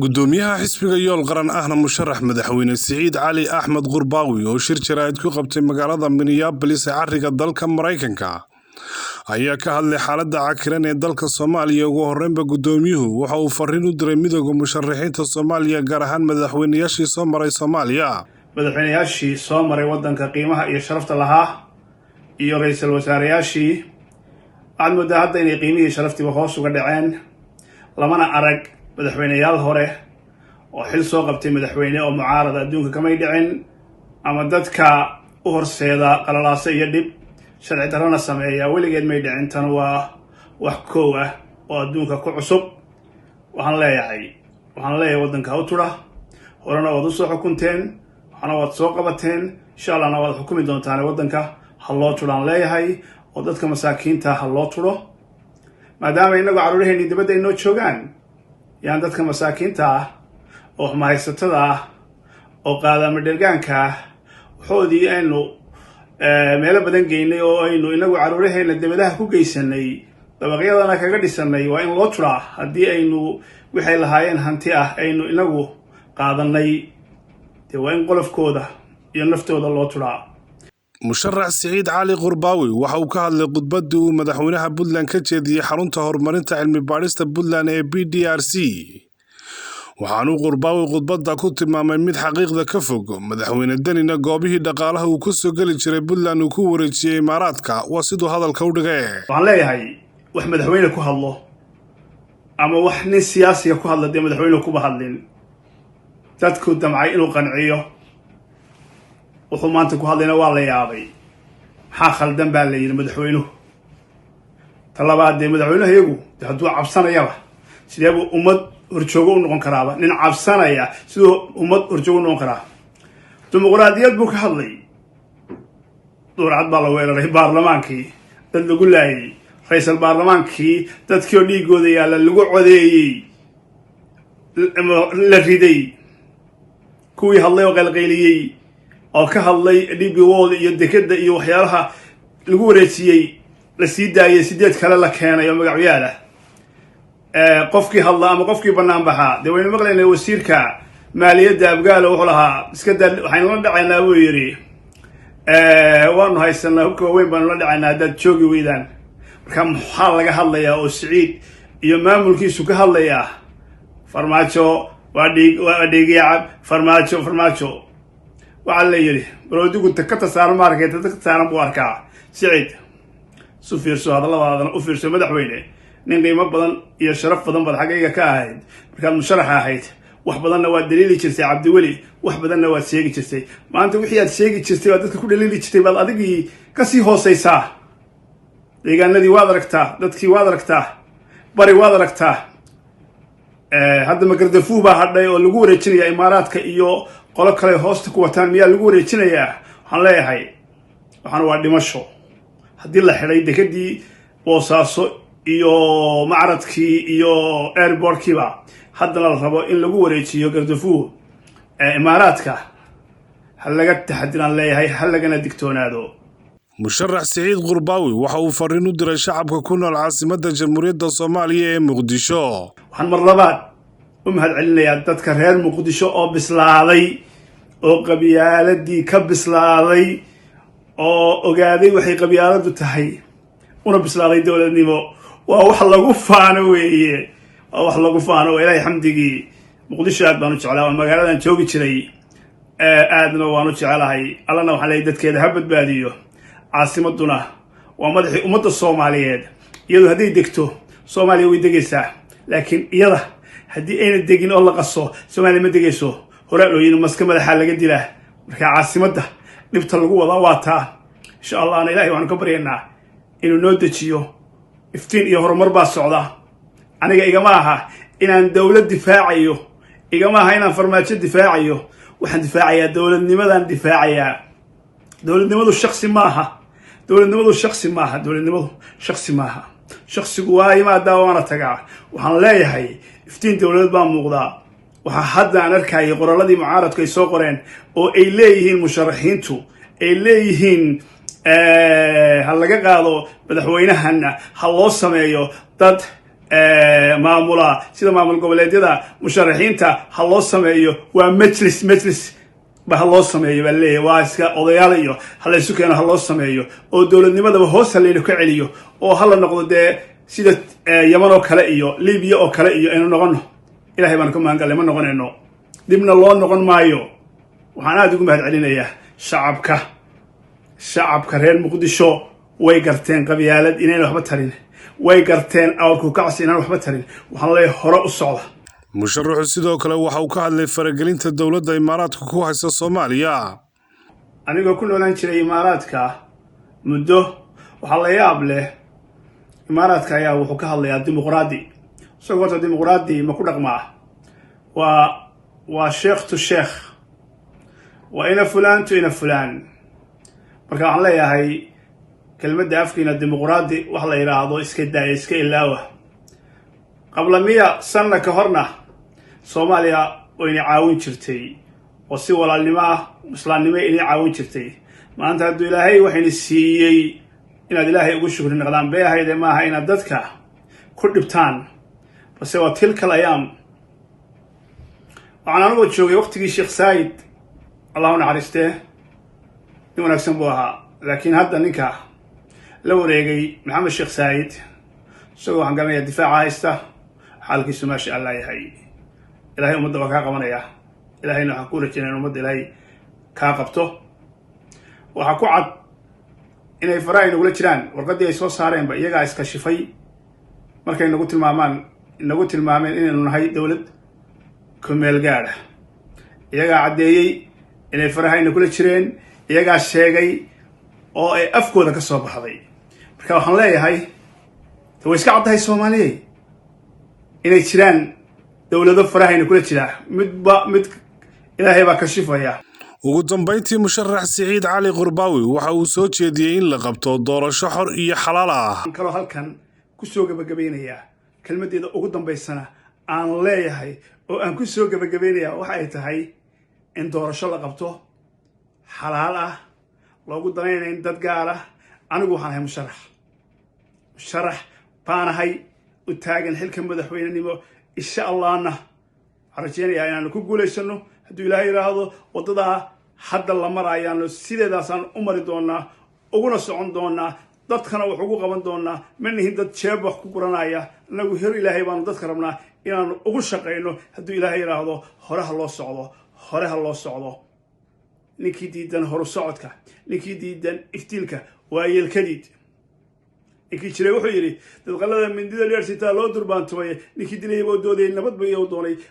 gudoomiyaha xisbiga yool qaran ahna musharax madaxweyne Siciid Cali Axmed Qurbaawi oo shir jaraa'id ku qabtay magaalada Minneapolis ee cariga dalka Mareykanka ayaa ka hadlay xaaladda cakiran ee dalka Soomaaliya. ugu horreynba gudoomiyuhu waxa uu fariin u diray midowga musharaxiinta Soomaaliya gaar ahaan madaxweynayaashii soo maray Soomaaliya wadanka qiimaha iyo sharafta lahaa iyo ra'iisul wasaareyaashii aad moodaa hadda inay qiimihii sharaftiiba hoos uga dhaceen lamana arag madaxweynayaal hore oo xil soo qabtay madaxweyne oo mucaarada adduunka kamay dhicin ama dadka u horseeda qalalaasa iyo dhib sharci darrana sameeya weligeed may dhicin. tan waa wax koow ah oo adduunka ku cusub. waxaan leeyahay wadanka u tura horena waad u soo xukunteen waxana waad soo qabateen insha allahna waad xukumi doontaan wadanka ha loo turaan leeyahay oo dadka masaakiinta ha loo turo maadaama inagu caruuraheenii dibadda inoo joogaan yaan dadka masaakiinta ah oo mahaysatada ah oo qaadama dhergaanka ah waxoodii aynu meelo badan geynay oo aynu inagu caruuraheena dibadaha ku geysanay dabaqyadana kaga dhisanay waa in loo turaa haddii aynu waxay lahaayeen hanti ah aynu inagu qaadanay dee waa in qolofkooda iyo naftooda loo turaa. musharax Siciid Cali Qurbaawi waxa uu ka hadlay khudbadii uu madaxweynaha Puntland ka jeediyay xarunta horumarinta cilmi baarista Puntland ee PDRC. waxaanu Qurbaawi khudbadda ku tilmaamay mid xaqiiqda ka fog. madaxweyne Danina goobihii dhaqaalaha uu ku soo gali jiray Puntland uu ku wareejiyay Imaaraadka waa siduu hadalka u dhigay. waxaan leeyahay wax madaxweyne ku hadlo ama wax nin siyaasiga ku hadla dee madaxweyne kuba hadlin dadku damcay inuu qanciyo wuxuu maanta ku hadlayna waa la yaabay maxaa khaldan baa la yiri madaxweynuhu. talabaad dee madaxweynaha iyagu hadduu cabsanayaba sideebuu ummad horjoogo u noqon karaaba nin cabsanaya siduu ummad horjoogo u noqon karaa. dimuqraadiyad buu ka hadlay duurcad baa la weeraray baarlamaankii dad lagu laayay ra'iisul baarlamaankii dadkii oo dhiigooda yaalla lagu codeeyey la riday kuwii hadlay oo qalqayliyey oo ka hadlay dhibigood iyo dekada iyo waxyaalaha lagu wareejiyay la sii daayay 8 kale la keenay oo magacyaada qofkii hadla ama qofkii banaan baxa de wayna maqlaynay wasiirka maaliyadda abgaalo wuxuu lahaa iska daa waxayna la dhacaynaa buu yiri waanu haysanaa hubka weyn baanu la dhacaynaa dad joogi weydaan. marka maxaa laga hadlayaa oo Siciid iyo maamulkiisu ka hadlayaa farmaajo waa dhiigyaab farmaajo waxaa la yiri barodigu takata saaran markeed dadka saaran buu arkaa. Siciid su fiirso hadalladaadan u fiirso madaxweyne nin qiimo badan iyo sharaf badan bad xagayga ka ahayd markaad musharax ahayd wax badanna waa daliili jirtay Cabdiweli wax badanna waa sheegi jirtay maanta wixii aad sheegi jirtay waa dadka ku daliili jirtay baad adigii ka sii hooseysaa. deegaanadii waad aragtaa dadkii waad aragtaa bari waad aragtaa hadda Magardafu baa hadhay oo lagu wareejinayaa Imaaraadka iyo qolo kale hoosta ku wataan miyaa lagu wareejinayaa. waxaan leeyahay waxaan waa dhimasho haddii la xidhay dekadii Boosaaso iyo macradkii iyo airportkiiba haddana la rabo in lagu wareejiyo Gardafu Imaaraadka hal laga taxadiran leeyahay hal lagana digtoonaado. musharax Siciid Qurbaawi waxa uu fariin u diray shacabka ku nool caasimadda Jamhuuriyadda Soomaaliya ee Muqdisho. waxaan mar labaad u mahadcelinayaa dadka reer Muqdisho oo bislaaday oo qabyaaladii ka bislaaday oo ogaaday waxay qabyaaladu tahay una bislaaday dowladnimo. waa wax lagu faano weeye waa wax lagu faano Ilaahay xamdigii. Muqdisho aad baan u jeclaa magaaladan joogi jiray aadna waan u jecelahay allana waxaan leeyahay dadkeeda ha badbaadiyo. caasimaduna waa madaxii ummadda Soomaaliyeed iyadoo hadday degto Soomaaliya way degaysaa laakiin iyada haddii ayna degin oo la qaso Soomaaliya ma degayso. hore loo yiri maska madaxa laga dilaa marka caasimadda dhibta lagu wada waataa insha Allah ana Ilaahay waxaan ka baryaynaa inuu noo dejiyo iftiin iyo horumar baa socda. aniga igama aha inaan dawlad difaacayo igama aha inaan farmaajo difaacayo waxaan difaacayaa dawladnimadan difaacayaa. dawladnimadu shakhsi maaha dawladnimadu shakhsi maaha shakhsigu waa yimaada waana tagaa. waxaan leeyahay iftiin dawlad baa muuqdaa. waxa hadda aan arkay qoraaladii mucaaradku ay soo qoreen oo ay leeyihiin musharaxiintu ay leeyihiin ha laga qaado madaxweynahana ha loo sameeyo dad maamula sida maamul goboleedyada musharaxiinta ha loo sameeyo waa majlis ba ha loo sameeyo baa leeyahay waa iska odayaal iyo ha la isu keeno ha loo sameeyo oo dowladnimadaba hoos ha laynu ka celiyo oo ha la noqdo dee sida yaman oo kale iyo libiya oo kale iyo aynu noqono ilaahay baan ka maangallay ma noqonayno dibna loo noqon maayo waxaan aad ugu mahad celinayaa shacabka reer muqdisho way garteen qabyaalad inayna waxba tarin way garteen awrku kacsi inaan waxba tarin waxaan leeyahay hore u socda musharaxu sidoo kale waxa uu ka hadlay faragelinta dowladda imaaraadka ku haysta Soomaaliya anigoo ku noolaan jiray imaaraadka muddo waxa la yaab leh imaaraadka ayaa wuxuu ka hadlayaa dimuqraadi isagoo dimuqraadi ma ku dhaqmaa waa sheekh to sheekh waa ina fulaan to ina fulaan marka waxaan leeyahay kelmadda afkiina dimuqraadi wax la yiraahdo iska daaya iska ilaawa qabla miya sanna ka horna Soomaaliya wayna caawin jirtay oo si walaalnimo ah islaamnimo inay caawin jirtay maanta hadduu ilaahay waxayna siiyey inaad ilaahay ugu shukrin noqdaan beehayde maaha inaad dadka ku dhibtaan balse waa tilka ayaam waxaan anigu joogay waqtigii Sheekh Said Allahu naxariistee nin wanaagsan buu ahaa laakiin hadda ninka la wareegay Maxamed Sheekh Said isagoo waxaan garanayaa difaaca haysta xaalkiisu maasha Allah yahay ilaahay ummadda waa kaa qabanaya ilaahayna waxaan ku rajaynayaa in ummadda ilaahay kaa qabto waxaa ku cad inay faraha inagula jiraan warqaddii ay soo saareenba iyagaa iska shifay markay nagu tilmaameen inaynu nahay dowlad ku meel gaadha iyagaa caddeeyey inay faraha inagula jireen iyagaa sheegay oo ay afkooda ka soo baxday marka waxaan leeyahay way iska caddahay Soomaaliyeed inay jiraan dowlado farahayna kula jira mid ilaahay baa ka shifaya ugu dambeyntii musharax Siciid Cali Qurbaawi waxa uu soo jeediyay in la qabto doorasho xor iyo xalaal ah kalo halkan ku soo gabagabeynaya kelmadeeda ugu dambeysana aan leeyahay oo aan ku soo gabagabeynaya waxa ay tahay in doorasho la qabto xalaal ah loogu danaynayn dad gaar ah anigu waxaan ahay musharax baanahay u taagan xilka madaxweynenimo insha Allahna arjeenaya inaan ku guuleysano haddii ilaahay yiraahdo wadada hadda la marayaan sideedaasaan u mari doonaa uguna socon doonaa dadkana wax ugu qaban doonaa manihin dad jeeb wax ku guranaya anagu hir ilaahay baan dadka rabnaa inaan ugu shaqeyno haddii ilaahay yiraahdo horaha loo socdo ninkii diidan horu socodka ninkii diidan iftiilka waa yeelkadiid ninkii jiray wuxuu yiri dad qalada mindida leersita loo durbaantumay ninkii dilay oo dooday nabad bay oo doonay